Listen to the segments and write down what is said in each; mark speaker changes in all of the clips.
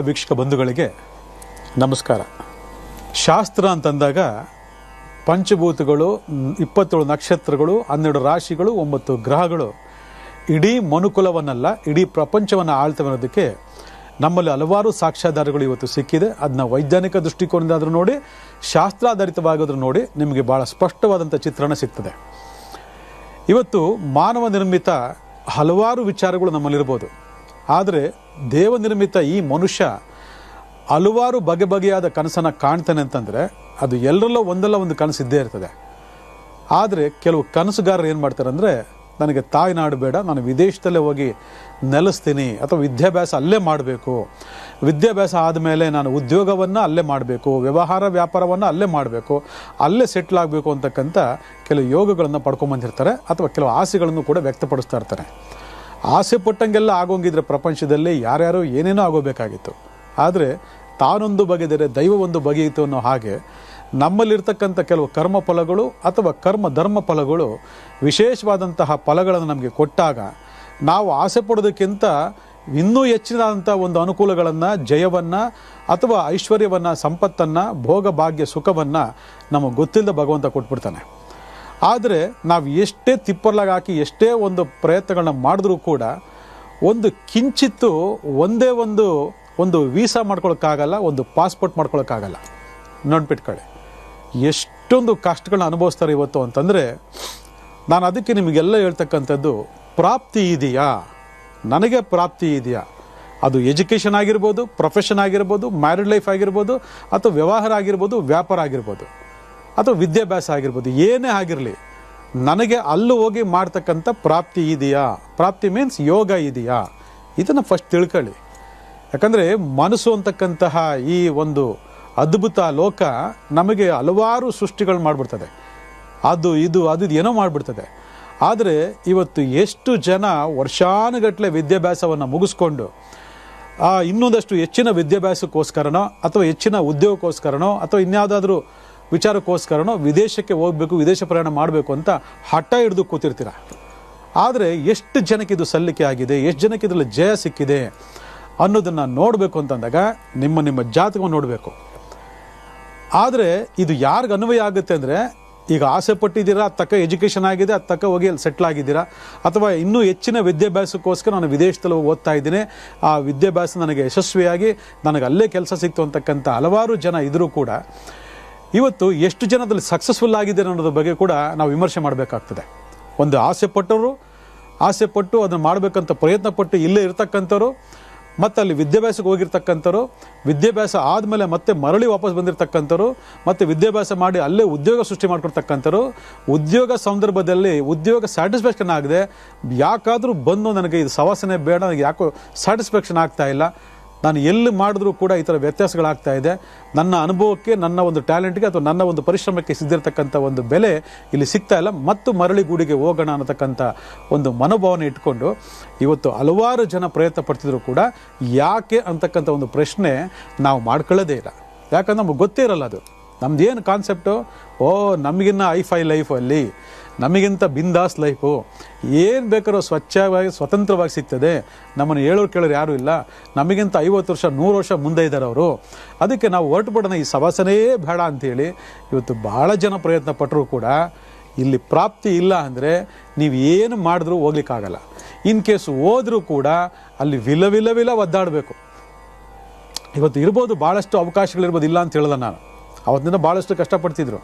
Speaker 1: ವೀಕ್ಷಕ ಬಂಧುಗಳಿಗೆ ನಮಸ್ಕಾರ. ಶಾಸ್ತ್ರ ಅಂತಂದಾಗ ಪಂಚಭೂತಗಳು, 27 ನಕ್ಷತ್ರಗಳು, 12 ರಾಶಿಗಳು, 9 ಗ್ರಹಗಳು ಇಡೀ ಮನುಕುಲವನ್ನಲ್ಲ ಇಡೀ ಪ್ರಪಂಚವನ್ನು ಆಳ್ತವೆ ಅನ್ನೋದಕ್ಕೆ ನಮ್ಮಲ್ಲಿ ಹಲವಾರು ಸಾಕ್ಷ್ಯಾಧಾರಗಳು ಇವತ್ತು ಸಿಕ್ಕಿದೆ. ಅದನ್ನ ವೈಜ್ಞಾನಿಕ ದೃಷ್ಟಿಕೋನದಾದರೂ ನೋಡಿ, ಶಾಸ್ತ್ರಾಧಾರಿತವಾಗೋದ್ರೂ ನೋಡಿ, ನಿಮಗೆ ಭಾಳ ಸ್ಪಷ್ಟವಾದಂಥ ಚಿತ್ರಣ ಸಿಗ್ತದೆ. ಇವತ್ತು ಮಾನವ ನಿರ್ಮಿತ ಹಲವಾರು ವಿಚಾರಗಳು ನಮ್ಮಲ್ಲಿರ್ಬೋದು, ಆದರೆ ದೇವನಿರ್ಮಿತ ಈ ಮನುಷ್ಯ ಹಲವಾರು ಬಗೆಯಾದ ಕನಸನ್ನು ಕಾಣ್ತಾನೆ ಅಂತಂದರೆ ಅದು ಎಲ್ಲರಲ್ಲೋ ಒಂದಲ್ಲ ಒಂದು ಕನಸು ಇದ್ದೇ ಇರ್ತದೆ. ಆದರೆ ಕೆಲವು ಕನಸುಗಾರರು ಏನು ಮಾಡ್ತಾರೆ ಅಂದರೆ, ನನಗೆ ತಾಯ್ನಾಡು ಬೇಡ, ನಾನು ವಿದೇಶದಲ್ಲೇ ಹೋಗಿ ನೆಲೆಸ್ತೀನಿ, ಅಥವಾ ವಿದ್ಯಾಭ್ಯಾಸ ಅಲ್ಲೇ ಮಾಡಬೇಕು, ವಿದ್ಯಾಭ್ಯಾಸ ಆದಮೇಲೆ ನಾನು ಉದ್ಯೋಗವನ್ನು ಅಲ್ಲೇ ಮಾಡಬೇಕು, ವ್ಯಾಪಾರವನ್ನು ಅಲ್ಲೇ ಮಾಡಬೇಕು, ಅಲ್ಲೇ ಸೆಟ್ಲ್ ಆಗಬೇಕು ಅಂತಕ್ಕಂಥ ಕೆಲವು ಯೋಗಗಳನ್ನು ಪಡ್ಕೊಂಬಂದಿರ್ತಾರೆ, ಅಥವಾ ಕೆಲವು ಆಸೆಗಳನ್ನು ಕೂಡ ವ್ಯಕ್ತಪಡಿಸ್ತಾ ಇರ್ತಾರೆ. ಆಸೆ ಪಟ್ಟಂಗೆಲ್ಲ ಆಗೋಂಗಿದ್ರೆ ಪ್ರಪಂಚದಲ್ಲಿ ಯಾರ್ಯಾರೋ ಏನೇನೋ ಆಗೋಬೇಕಾಗಿತ್ತು. ಆದರೆ ತಾನೊಂದು ಬಗೆದರೆ ದೈವ ಒಂದು ಬಗೆಯಿತು ಅನ್ನೋ ಹಾಗೆ ನಮ್ಮಲ್ಲಿರ್ತಕ್ಕಂಥ ಕೆಲವು ಕರ್ಮ ಫಲಗಳು ಅಥವಾ ಕರ್ಮ ಧರ್ಮ ಫಲಗಳು ವಿಶೇಷವಾದಂತಹ ಫಲಗಳನ್ನು ನಮಗೆ ಕೊಟ್ಟಾಗ ನಾವು ಆಸೆ ಪಡೋದಕ್ಕಿಂತ ಇನ್ನೂ ಹೆಚ್ಚಿನಂಥ ಒಂದು ಅನುಕೂಲಗಳನ್ನು, ಜಯವನ್ನು ಅಥವಾ ಐಶ್ವರ್ಯವನ್ನು, ಸಂಪತ್ತನ್ನು, ಭೋಗ ಭಾಗ್ಯ ಸುಖವನ್ನು ನಮಗೆ ಗೊತ್ತಿಲ್ಲದ ಭಗವಂತ ಕೊಟ್ಬಿಡ್ತಾನೆ. ಆದರೆ ನಾವು ಎಷ್ಟೇ ತಿಪ್ಪರ್ಲಾಗಿ ಹಾಕಿ ಎಷ್ಟೇ ಒಂದು ಪ್ರಯತ್ನಗಳನ್ನ ಮಾಡಿದ್ರೂ ಕೂಡ ಒಂದು ಕಿಂಚಿತ್ತು ಒಂದೇ ಒಂದು ವೀಸಾ ಮಾಡ್ಕೊಳಕ್ಕಾಗಲ್ಲ, ಒಂದು ಪಾಸ್ಪೋರ್ಟ್ ಮಾಡ್ಕೊಳಕ್ಕಾಗಲ್ಲ. ನೋಡ್ಬಿಟ್ಕೊಳ್ಳಿ ಎಷ್ಟೊಂದು ಕಷ್ಟಗಳನ್ನ ಅನುಭವಿಸ್ತಾರೆ ಇವತ್ತು ಅಂತಂದರೆ, ನಾನು ಅದಕ್ಕೆ ನಿಮಗೆಲ್ಲ ಹೇಳ್ತಕ್ಕಂಥದ್ದು, ಪ್ರಾಪ್ತಿ ಇದೆಯಾ, ನನಗೆ ಪ್ರಾಪ್ತಿ ಇದೆಯಾ, ಅದು ಎಜುಕೇಷನ್ ಆಗಿರ್ಬೋದು, ಪ್ರೊಫೆಷನ್ ಆಗಿರ್ಬೋದು, ಮ್ಯಾರಿಡ್ ಲೈಫ್ ಆಗಿರ್ಬೋದು, ಅಥವಾ ವ್ಯವಹಾರ ಆಗಿರ್ಬೋದು, ವ್ಯಾಪಾರ ಆಗಿರ್ಬೋದು, ಅಥವಾ ವಿದ್ಯಾಭ್ಯಾಸ ಆಗಿರ್ಬೋದು, ಏನೇ ಆಗಿರಲಿ, ನನಗೆ ಅಲ್ಲೂ ಹೋಗಿ ಮಾಡ್ತಕ್ಕಂಥ ಪ್ರಾಪ್ತಿ ಇದೆಯಾ. ಪ್ರಾಪ್ತಿ ಮೀನ್ಸ್ ಯೋಗ ಇದೆಯಾ, ಇದನ್ನು ಫಸ್ಟ್ ತಿಳ್ಕೊಳ್ಳಿ. ಯಾಕಂದರೆ ಮನಸ್ಸು ಅಂತಕ್ಕಂತಹ ಈ ಒಂದು ಅದ್ಭುತ ಲೋಕ ನಮಗೆ ಹಲವಾರು ಸೃಷ್ಟಿಗಳು ಮಾಡಿಬಿಡ್ತದೆ, ಅದು ಏನೋ ಮಾಡಿಬಿಡ್ತದೆ. ಆದರೆ ಇವತ್ತು ಎಷ್ಟು ಜನ ವರ್ಷಾನುಗಟ್ಟಲೆ ವಿದ್ಯಾಭ್ಯಾಸವನ್ನು ಮುಗಿಸ್ಕೊಂಡು ಇನ್ನೊಂದಷ್ಟು ಹೆಚ್ಚಿನ ವಿದ್ಯಾಭ್ಯಾಸಕ್ಕೋಸ್ಕರನೋ ಅಥವಾ ಹೆಚ್ಚಿನ ಉದ್ಯೋಗಕ್ಕೋಸ್ಕರನೋ ಅಥವಾ ಇನ್ಯಾವುದಾದ್ರೂ ವಿಚಾರಕ್ಕೋಸ್ಕರನೋ ವಿದೇಶಕ್ಕೆ ಹೋಗಬೇಕು, ವಿದೇಶ ಪ್ರಯಾಣ ಮಾಡಬೇಕು ಅಂತ ಹಠ ಹಿಡಿದು ಕೂತಿರ್ತೀರ. ಆದರೆ ಎಷ್ಟು ಜನಕ್ಕೆ ಇದು ಸಲ್ಲಿಕೆ ಆಗಿದೆ, ಎಷ್ಟು ಜನಕ್ಕೆ ಇದರಲ್ಲಿ ಜಯ ಸಿಕ್ಕಿದೆ ಅನ್ನೋದನ್ನು ನೋಡಬೇಕು ಅಂತಂದಾಗ ನಿಮ್ಮ ಜಾತಕವನ್ನು ನೋಡಬೇಕು. ಆದರೆ ಇದು ಯಾರಿಗೆ ಅನ್ವಯ ಆಗುತ್ತೆ ಅಂದರೆ, ಈಗ ಆಸೆ ಪಟ್ಟಿದ್ದೀರಾ, ಅದು ತಕ್ಕ ಎಜುಕೇಷನ್ ಆಗಿದೆ, ಅದು ತಕ್ಕ ಹೋಗಿ ಅಲ್ಲಿ ಸೆಟ್ಲ್ ಆಗಿದ್ದೀರಾ, ಅಥವಾ ಇನ್ನೂ ಹೆಚ್ಚಿನ ವಿದ್ಯಾಭ್ಯಾಸಕ್ಕೋಸ್ಕರ ನಾನು ವಿದೇಶದಲ್ಲಿ ಓದ್ತಾ ಇದ್ದೀನಿ, ಆ ವಿದ್ಯಾಭ್ಯಾಸ ನನಗೆ ಯಶಸ್ವಿಯಾಗಿ ನನಗೆ ಅಲ್ಲೇ ಕೆಲಸ ಸಿಕ್ತು ಅಂತಕ್ಕಂಥ ಹಲವಾರು ಜನ ಇದ್ದರೂ ಕೂಡ ಇವತ್ತು ಎಷ್ಟು ಜನದಲ್ಲಿ ಸಕ್ಸಸ್ಫುಲ್ ಆಗಿದೆ ಅನ್ನೋದ್ರ ಬಗ್ಗೆ ಕೂಡ ನಾವು ವಿಮರ್ಶೆ ಮಾಡಬೇಕಾಗ್ತದೆ. ಒಂದು ಆಸೆ ಪಟ್ಟು ಅದನ್ನು ಮಾಡಬೇಕಂತ ಪ್ರಯತ್ನ ಪಟ್ಟು ಇಲ್ಲೇ ಇರ್ತಕ್ಕಂಥವ್ರು, ಮತ್ತು ಅಲ್ಲಿ ವಿದ್ಯಾಭ್ಯಾಸಕ್ಕೆ ಹೋಗಿರ್ತಕ್ಕಂಥವ್ರು, ವಿದ್ಯಾಭ್ಯಾಸ ಆದಮೇಲೆ ಮತ್ತೆ ಮರಳಿ ವಾಪಸ್ ಬಂದಿರತಕ್ಕಂಥವ್ರು, ಮತ್ತು ವಿದ್ಯಾಭ್ಯಾಸ ಮಾಡಿ ಅಲ್ಲೇ ಉದ್ಯೋಗ ಸೃಷ್ಟಿ ಮಾಡ್ಕೊಳ್ತಕ್ಕಂಥವ್ರು, ಉದ್ಯೋಗ ಸಂದರ್ಭದಲ್ಲಿ ಉದ್ಯೋಗ ಸ್ಯಾಟಿಸ್ಫ್ಯಾಕ್ಷನ್ ಆಗದೆ ಯಾಕಾದರೂ ಬಂದು ನನಗೆ ಇದು ಸವಾಸನೆ ಬೇಡ, ನನಗೆ ಯಾಕೋ ಸ್ಯಾಟಿಸ್ಫ್ಯಾಕ್ಷನ್ ಆಗ್ತಾ ಇಲ್ಲ, ನಾನು ಎಲ್ಲಿ ಮಾಡಿದ್ರೂ ಕೂಡ ಈ ಥರ ವ್ಯತ್ಯಾಸಗಳಾಗ್ತಾ ಇದೆ, ನನ್ನ ಅನುಭವಕ್ಕೆ, ನನ್ನ ಒಂದು ಟ್ಯಾಲೆಂಟ್ಗೆ ಅಥವಾ ನನ್ನ ಒಂದು ಪರಿಶ್ರಮಕ್ಕೆ ಸಿದ್ದಿರ್ತಕ್ಕಂಥ ಒಂದು ಬೆಲೆ ಇಲ್ಲಿ ಸಿಗ್ತಾ ಇಲ್ಲ, ಮತ್ತು ಮರಳಿ ಗೂಡಿಗೆ ಹೋಗೋಣ ಅನ್ನತಕ್ಕಂಥ ಒಂದು ಮನೋಭಾವನೆ ಇಟ್ಕೊಂಡು ಇವತ್ತು ಹಲವಾರು ಜನ ಪ್ರಯತ್ನ ಪಡ್ತಿದ್ರು ಕೂಡ ಯಾಕೆ ಅಂತಕ್ಕಂಥ ಒಂದು ಪ್ರಶ್ನೆ ನಾವು ಮಾಡ್ಕೊಳ್ಳೋದೇ ಇಲ್ಲ. ಯಾಕಂದ್ರೆ ನಮಗೆ ಗೊತ್ತೇ ಇರಲ್ಲ ಅದು ನಮ್ದೇನು ಕಾನ್ಸೆಪ್ಟು. ನಮಗಿನ್ನ ಐಫೈ ಲೈಫಲ್ಲಿ, ನಮಗಿಂತ ಬಿಂದಾಸ್ ಲೈಫು, ಏನು ಬೇಕಾದ್ರೂ ಸ್ವಚ್ಛವಾಗಿ ಸ್ವತಂತ್ರವಾಗಿ ಸಿಗ್ತದೆ, ನಮ್ಮನ್ನು ಹೇಳೋರು ಕೇಳೋರು ಯಾರೂ ಇಲ್ಲ, ನಮಗಿಂತ 50 ವರ್ಷ 100 ವರ್ಷ ಮುಂದೆ ಇದ್ದಾರೆ ಅವರು, ಅದಕ್ಕೆ ನಾವು ಹೊರಟುಬಿಡೋಣ, ಈ ಸವಾಸನೇ ಬೇಡ ಅಂಥೇಳಿ ಇವತ್ತು ಭಾಳ ಜನ ಪ್ರಯತ್ನ ಪಟ್ಟರೂ ಕೂಡ ಇಲ್ಲಿ ಪ್ರಾಪ್ತಿ ಇಲ್ಲ ಅಂದರೆ ನೀವು ಏನು ಮಾಡಿದ್ರೂ ಹೋಗ್ಲಿಕ್ಕಾಗಲ್ಲ. ಇನ್ ಕೇಸ್ ಹೋದರೂ ಕೂಡ ಅಲ್ಲಿ ವಿಲ ಒದ್ದಾಡಬೇಕು. ಇವತ್ತು ಇರ್ಬೋದು, ಭಾಳಷ್ಟು ಅವಕಾಶಗಳಿರ್ಬೋದು, ಇಲ್ಲ ಅಂತ ಹೇಳಲ್ಲ ನಾನು, ಅವತ್ತಿಂದ ಭಾಳಷ್ಟು ಕಷ್ಟಪಡ್ತಿದ್ರು.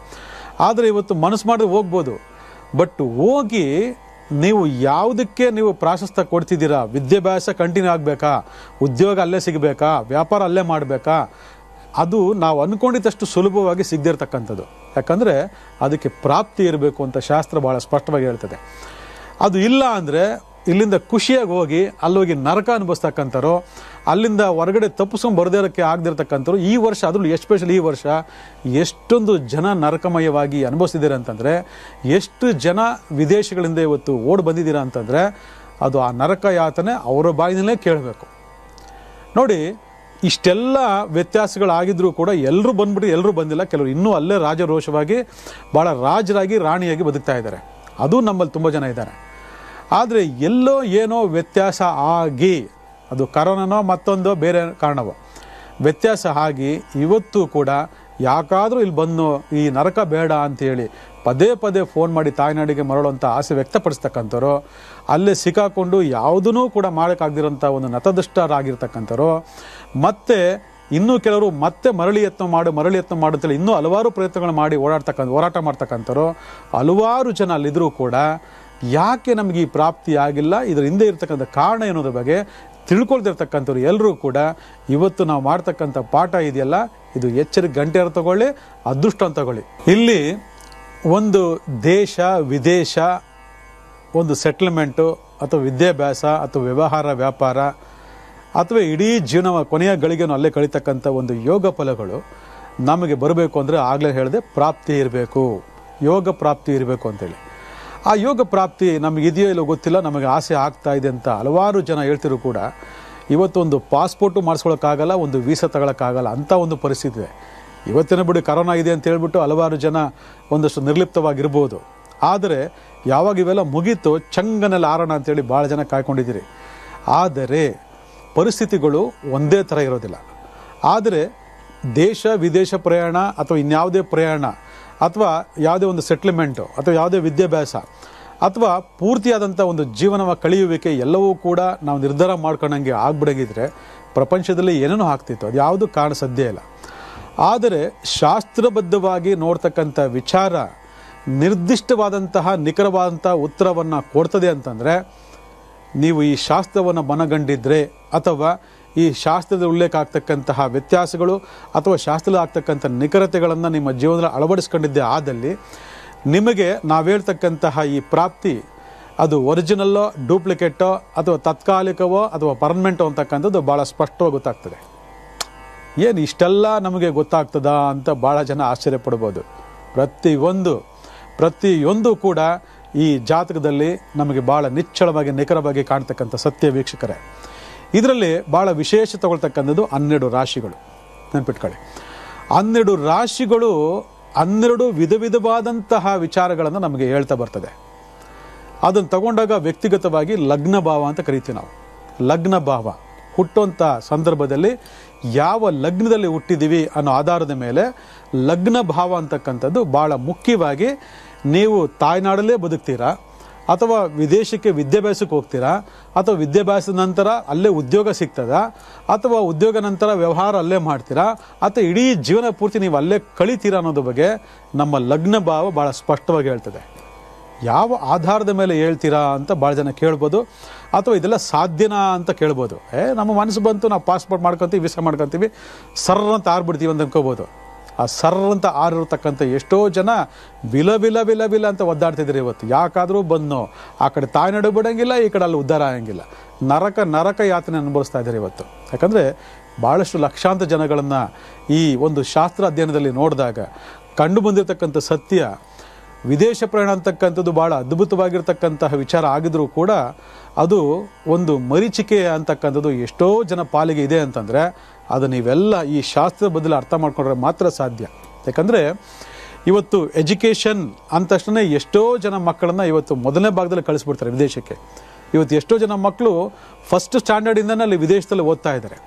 Speaker 1: ಆದರೆ ಇವತ್ತು ಮನಸ್ಸು ಮಾಡಿದ್ರೆ ಹೋಗ್ಬೋದು. ಬಟ್ ಹೋಗಿ ನೀವು ಯಾವುದಕ್ಕೆ ನೀವು ಪ್ರಾಶಸ್ತ್ಯ ಕೊಡ್ತಿದ್ದೀರಾ, ವಿದ್ಯಾಭ್ಯಾಸ ಕಂಟಿನ್ಯೂ ಆಗಬೇಕಾ, ಉದ್ಯೋಗ ಅಲ್ಲೇ ಸಿಗಬೇಕಾ, ವ್ಯಾಪಾರ ಅಲ್ಲೇ ಮಾಡಬೇಕಾ, ಅದು ನಾವು ಅಂದ್ಕೊಂಡಿದ್ದಷ್ಟು ಸುಲಭವಾಗಿ ಸಿಗದಿರ್ತಕ್ಕಂಥದ್ದು. ಯಾಕಂದರೆ ಅದಕ್ಕೆ ಪ್ರಾಪ್ತಿ ಇರಬೇಕು ಅಂತ ಶಾಸ್ತ್ರ ಭಾಳ ಸ್ಪಷ್ಟವಾಗಿ ಹೇಳ್ತದೆ. ಅದು ಇಲ್ಲ ಅಂದರೆ ಇಲ್ಲಿಂದ ಖುಷಿಯಾಗಿ ಹೋಗಿ ಅಲ್ಲೋಗಿ ನರಕ ಅನುಭವಿಸ್ತಕ್ಕಂಥವ್ರು, ಅಲ್ಲಿಂದ ಹೊರಗಡೆ ತಪ್ಪಿಸ್ಕೊಂಡು ಬರದೇರಕ್ಕೆ ಆಗದಿರ್ತಕ್ಕಂಥವ್ರು ಈ ವರ್ಷ, ಅದರಲ್ಲೂ ಎಸ್ಪೆಷಲಿ ಈ ವರ್ಷ ಎಷ್ಟೊಂದು ಜನ ನರಕಮಯವಾಗಿ ಅನುಭವಿಸಿದ್ದೀರ ಅಂತಂದರೆ, ಎಷ್ಟು ಜನ ವಿದೇಶಗಳಿಂದ ಇವತ್ತು ಓಡಿ ಬಂದಿದ್ದೀರಾ ಅಂತಂದರೆ, ಅದು ಆ ನರಕ ಯಾತನೆ ಅವರ ಬಾಯಿನಲ್ಲೇ ಕೇಳಬೇಕು. ನೋಡಿ, ಇಷ್ಟೆಲ್ಲ ವ್ಯತ್ಯಾಸಗಳಾಗಿದ್ರೂ ಕೂಡ ಎಲ್ಲರೂ ಬಂದ್ಬಿಟ್ಟು ಎಲ್ಲರೂ ಬಂದಿಲ್ಲ. ಕೆಲವರು ಇನ್ನೂ ಅಲ್ಲೇ ರಾಜರೋಷವಾಗಿ ಭಾಳ ರಾಜರಾಗಿ ರಾಣಿಯಾಗಿ ಬದುಕ್ತಾ ಇದ್ದಾರೆ. ಅದು ನಮ್ಮಲ್ಲಿ ತುಂಬ ಜನ ಇದ್ದಾರೆ. ಆದರೆ ಎಲ್ಲೋ ಏನೋ ವ್ಯತ್ಯಾಸ ಆಗಿ, ಅದು ಕರೋನಾನೋ ಮತ್ತೊಂದು ಬೇರೆ ಕಾರಣವೋ, ವ್ಯತ್ಯಾಸ ಆಗಿ ಇವತ್ತು ಕೂಡ ಯಾಕಾದರೂ ಇಲ್ಲಿ ಬಂದು ಈ ನರಕ ಬೇಡ ಅಂತೇಳಿ ಪದೇ ಪದೇ ಫೋನ್ ಮಾಡಿ ತಾಯ್ನಾಡಿಗೆ ಮರಳುವಂಥ ಆಸೆ ವ್ಯಕ್ತಪಡಿಸ್ತಕ್ಕಂಥವ್ರು, ಅಲ್ಲೇ ಸಿಕ್ಕಾಕೊಂಡು ಯಾವುದೂ ಕೂಡ ಮಾಡೋಕ್ಕಾಗದಿರೋಂಥ ಒಂದು ನತದೃಷ್ಟರಾಗಿರ್ತಕ್ಕಂಥವ್ರು, ಮತ್ತು ಇನ್ನೂ ಕೆಲವರು ಮತ್ತೆ ಮರಳಿ ಯತ್ನ ಮಾಡುತ್ತೇಳಿ ಇನ್ನೂ ಹಲವಾರು ಪ್ರಯತ್ನಗಳು ಮಾಡಿ ಹೋರಾಟ ಮಾಡ್ತಕ್ಕಂಥವ್ರು ಹಲವಾರು ಜನ ಅಲ್ಲಿದ್ದರೂ ಕೂಡ ಯಾಕೆ ನಮಗೆ ಈ ಪ್ರಾಪ್ತಿ ಆಗಿಲ್ಲ, ಇದರ ಹಿಂದೆ ಇರತಕ್ಕಂಥ ಕಾರಣ ಏನೋದ್ರ ಬಗ್ಗೆ ತಿಳ್ಕೊಳ್ತಿರ್ತಕ್ಕಂಥವ್ರು ಎಲ್ಲರೂ ಕೂಡ ಇವತ್ತು ನಾವು ಮಾಡ್ತಕ್ಕಂಥ ಪಾಠ ಇದೆಯಲ್ಲ, ಇದು ಎಚ್ಚರಿಕೆ ಗಂಟೆ ತಗೊಳ್ಳಿ, ಅದೃಷ್ಟ ಅಂತ ತಗೊಳ್ಳಿ. ಇಲ್ಲಿ ಒಂದು ದೇಶ ವಿದೇಶ, ಒಂದು ಸೆಟ್ಲ್ಮೆಂಟು ಅಥವಾ ವಿದ್ಯಾಭ್ಯಾಸ ಅಥವಾ ವ್ಯವಹಾರ ವ್ಯಾಪಾರ ಅಥವಾ ಇಡೀ ಜೀವನ ಕೊನೆಯ ಗಳಿಗೆನೂ ಅಲ್ಲೇ ಕಳೀತಕ್ಕಂಥ ಒಂದು ಯೋಗ ಫಲಗಳು ನಮಗೆ ಬರಬೇಕು ಅಂದರೆ ಆಗಲೇ ಹೇಳಿದೆ ಪ್ರಾಪ್ತಿ ಇರಬೇಕು, ಯೋಗ ಪ್ರಾಪ್ತಿ ಇರಬೇಕು ಅಂತೇಳಿ. ಆ ಯೋಗ ಪ್ರಾಪ್ತಿ ನಮಗಿದೆಯೋ ಇಲ್ಲೋ ಗೊತ್ತಿಲ್ಲ, ನಮಗೆ ಆಸೆ ಆಗ್ತಾ ಇದೆ ಅಂತ ಹಲವಾರು ಜನ ಹೇಳ್ತಿರು ಕೂಡ ಇವತ್ತೊಂದು ಪಾಸ್ಪೋರ್ಟು ಮಾಡಿಸ್ಕೊಳ್ಳೋಕ್ಕಾಗಲ್ಲ, ಒಂದು ವೀಸಾ ತಗೊಳ್ಳೋಕ್ಕಾಗಲ್ಲ ಅಂಥ ಒಂದು ಪರಿಸ್ಥಿತಿ ಇದೆ. ಇವತ್ತಿನ ಬಿಡಿ ಕರೋನಾ ಇದೆ ಅಂತ ಹೇಳ್ಬಿಟ್ಟು ಹಲವಾರು ಜನ ಒಂದಷ್ಟು ನಿರ್ಲಿಪ್ತವಾಗಿರ್ಬೋದು. ಆದರೆ ಯಾವಾಗ ಇವೆಲ್ಲ ಮುಗೀತು ಚಂಗನೆಲ್ಲ ಆರೋಣ ಅಂತೇಳಿ ಭಾಳ ಜನ ಕಾಯ್ಕೊಂಡಿದ್ದೀರಿ. ಆದರೆ ಪರಿಸ್ಥಿತಿಗಳು ಒಂದೇ ಥರ ಇರೋದಿಲ್ಲ. ಆದರೆ ದೇಶ ವಿದೇಶ ಪ್ರಯಾಣ ಅಥವಾ ಇನ್ಯಾವುದೇ ಪ್ರಯಾಣ ಅಥವಾ ಯಾವುದೇ ಒಂದು ಸೆಟ್ಲ್ಮೆಂಟು ಅಥವಾ ಯಾವುದೇ ವಿದ್ಯಾಭ್ಯಾಸ ಅಥವಾ ಪೂರ್ತಿಯಾದಂಥ ಒಂದು ಜೀವನ ಕಳೆಯುವಿಕೆ ಎಲ್ಲವೂ ಕೂಡ ನಾವು ನಿರ್ಧಾರ ಮಾಡ್ಕೊಂಡಂಗೆ ಆಗ್ಬಿಡಂಗಿದ್ರೆ ಪ್ರಪಂಚದಲ್ಲಿ ಏನೇನೋ ಆಗ್ತಿತ್ತು, ಅದು ಯಾವುದು ಕಾರಣ ಸಾಧ್ಯ ಇಲ್ಲ. ಆದರೆ ಶಾಸ್ತ್ರಬದ್ಧವಾಗಿ ನೋಡ್ತಕ್ಕಂಥ ವಿಚಾರ ನಿರ್ದಿಷ್ಟವಾದಂತಹ ನಿಖರವಾದಂಥ ಉತ್ತರವನ್ನು ಕೊಡ್ತದೆ ಅಂತಂದರೆ, ನೀವು ಈ ಶಾಸ್ತ್ರವನ್ನು ಮನಗಂಡಿದ್ರೆ ಅಥವಾ ಈ ಶಾಸ್ತ್ರದಲ್ಲಿ ಉಲ್ಲೇಖ ಆಗ್ತಕ್ಕಂತಹ ವ್ಯತ್ಯಾಸಗಳು ಅಥವಾ ಶಾಸ್ತ್ರದಲ್ಲಿ ಆಗ್ತಕ್ಕಂಥ ನಿಖರತೆಗಳನ್ನು ನಿಮ್ಮ ಜೀವನದಲ್ಲಿ ಅಳವಡಿಸ್ಕೊಂಡಿದ್ದೇ ಆದಲ್ಲಿ ನಿಮಗೆ ನಾವು ಹೇಳ್ತಕ್ಕಂತಹ ಈ ಪ್ರಾಪ್ತಿ ಅದು ಒರಿಜಿನಲ್ಲೋ ಡೂಪ್ಲಿಕೇಟೋ ಅಥವಾ ತಾತ್ಕಾಲಿಕವೋ ಅಥವಾ ಪರ್ಮನೆಂಟೋ ಅಂತಕ್ಕಂಥದ್ದು ಭಾಳ ಸ್ಪಷ್ಟವಾಗಿ ಗೊತ್ತಾಗ್ತದೆ. ಏನು ಇಷ್ಟೆಲ್ಲ ನಮಗೆ ಗೊತ್ತಾಗ್ತದಾ ಅಂತ ಭಾಳ ಜನ ಆಶ್ಚರ್ಯ ಪಡ್ಬೋದು. ಪ್ರತಿಯೊಂದು ಕೂಡ ಈ ಜಾತಕದಲ್ಲಿ ನಮಗೆ ಭಾಳ ನಿಚ್ಚಳವಾಗಿ ನಿಖರವಾಗಿ ಕಾಣ್ತಕ್ಕಂಥ ಸತ್ಯ ವೀಕ್ಷಕರೇ. ಇದರಲ್ಲಿ ಭಾಳ ವಿಶೇಷ ತಗೊಳ್ತಕ್ಕಂಥದ್ದು 12 ರಾಶಿಗಳು. ನೆನ್ಪಿಟ್ಕೊಳ್ಳಿ, 12 ರಾಶಿಗಳು 12 ವಿಧವಾದಂತಹ ವಿಚಾರಗಳನ್ನು ನಮಗೆ ಹೇಳ್ತಾ ಬರ್ತದೆ. ಅದನ್ನು ತಗೊಂಡಾಗ ವ್ಯಕ್ತಿಗತವಾಗಿ ಲಗ್ನ ಭಾವ ಅಂತ ಕರಿತೀವಿ ನಾವು. ಲಗ್ನ ಭಾವ ಹುಟ್ಟುವಂಥ ಸಂದರ್ಭದಲ್ಲಿ ಯಾವ ಲಗ್ನದಲ್ಲಿ ಹುಟ್ಟಿದ್ದೀವಿ ಅನ್ನೋ ಆಧಾರದ ಮೇಲೆ ಲಗ್ನ ಭಾವ ಅಂತಕ್ಕಂಥದ್ದು ಭಾಳ ಮುಖ್ಯವಾಗಿ, ನೀವು ತಾಯ್ನಾಡಲ್ಲೇ ಬದುಕ್ತೀರಾ ಅಥವಾ ವಿದೇಶಕ್ಕೆ ವಿದ್ಯಾಭ್ಯಾಸಕ್ಕೆ ಹೋಗ್ತೀರಾ ಅಥವಾ ವಿದ್ಯಾಭ್ಯಾಸದ ನಂತರ ಅಲ್ಲೇ ಉದ್ಯೋಗ ಸಿಗ್ತದಾ ಅಥವಾ ಉದ್ಯೋಗ ನಂತರ ವ್ಯವಹಾರ ಅಲ್ಲೇ ಮಾಡ್ತೀರಾ ಅಥವಾ ಇಡೀ ಜೀವನ ಪೂರ್ತಿ ನೀವು ಅಲ್ಲೇ ಕಳಿತೀರಾ ಅನ್ನೋದ್ರ ಬಗ್ಗೆ ನಮ್ಮ ಲಗ್ನ ಭಾವ ಭಾಳ ಸ್ಪಷ್ಟವಾಗಿ ಹೇಳ್ತದೆ. ಯಾವ ಆಧಾರದ ಮೇಲೆ ಹೇಳ್ತೀರಾ ಅಂತ ಭಾಳ ಜನ ಕೇಳ್ಬೋದು, ಅಥವಾ ಇದೆಲ್ಲ ಸಾಧ್ಯನಾ ಅಂತ ಕೇಳ್ಬೋದು. ನಮ್ಮ ಮನಸ್ಸು ಬಂತು, ನಾವು ಪಾಸ್ಪೋರ್ಟ್ ಮಾಡ್ಕೊತೀವಿ, ವೀಸಾ ಮಾಡ್ಕೊತೀವಿ, ಸರ್ರ ಅಂತ ಆರ್ಬಿಡ್ತೀವಿ ಅಂತ ಅನ್ಕೋಬೋದು. ಆ ಸರ್ರಂತ ಆರಿರ್ತಕ್ಕಂಥ ಎಷ್ಟೋ ಜನ ಬಿಲ ಅಂತ ಒದ್ದಾಡ್ತಿದ್ರು ಇವತ್ತು. ಯಾಕಾದರೂ ಬಂದು ಆ ಕಡೆ ತಾಯ್ನಾಡು ಬಿಡೋಂಗಿಲ್ಲ, ಈ ಕಡೆ ಅಲ್ಲಿ ಉದ್ಧಾರ ಆಗಂಗಿಲ್ಲ, ನರಕ ಯಾತನೆ ಅನುಭವಿಸ್ತಾ ಇದ್ದಾರೆ ಇವತ್ತು. ಯಾಕಂದರೆ ಭಾಳಷ್ಟು ಲಕ್ಷಾಂತರ ಜನಗಳನ್ನು ಈ ಒಂದು ಶಾಸ್ತ್ರ ಅಧ್ಯಯನದಲ್ಲಿ ನೋಡಿದಾಗ ಕಂಡು ಬಂದಿರತಕ್ಕಂಥ ಸತ್ಯ, ವಿದೇಶ ಪ್ರಯಾಣ ಅಂತಕ್ಕಂಥದ್ದು ಭಾಳ ಅದ್ಭುತವಾಗಿರ್ತಕ್ಕಂತಹ ವಿಚಾರ ಆಗಿದ್ರೂ ಕೂಡ ಅದು ಒಂದು ಮರೀಚಿಕೆ ಅಂತಕ್ಕಂಥದ್ದು ಎಷ್ಟೋ ಜನ ಪಾಲಿಗೆ ಇದೆ ಅಂತಂದರೆ ಅದು ನೀವೆಲ್ಲ ಈ ಶಾಸ್ತ್ರ ಬದಲು ಅರ್ಥ ಮಾಡ್ಕೊಂಡ್ರೆ ಮಾತ್ರ ಸಾಧ್ಯ. ಯಾಕಂದರೆ ಇವತ್ತು ಎಜುಕೇಷನ್ ಅಂದ ತಕ್ಷಣ ಎಷ್ಟೋ ಜನ ಮಕ್ಕಳನ್ನು ಇವತ್ತು ಮೊದಲನೇ ಭಾಗದಲ್ಲಿ ಕಳಿಸ್ಬಿಡ್ತಾರೆ ವಿದೇಶಕ್ಕೆ. ಇವತ್ತು ಎಷ್ಟೋ ಜನ ಮಕ್ಕಳು ಫಸ್ಟ್ ಸ್ಟ್ಯಾಂಡರ್ಡಿಂದನೇ ಅಲ್ಲಿ ವಿದೇಶದಲ್ಲಿ ಓದ್ತಾ ಇದ್ದಾರೆ.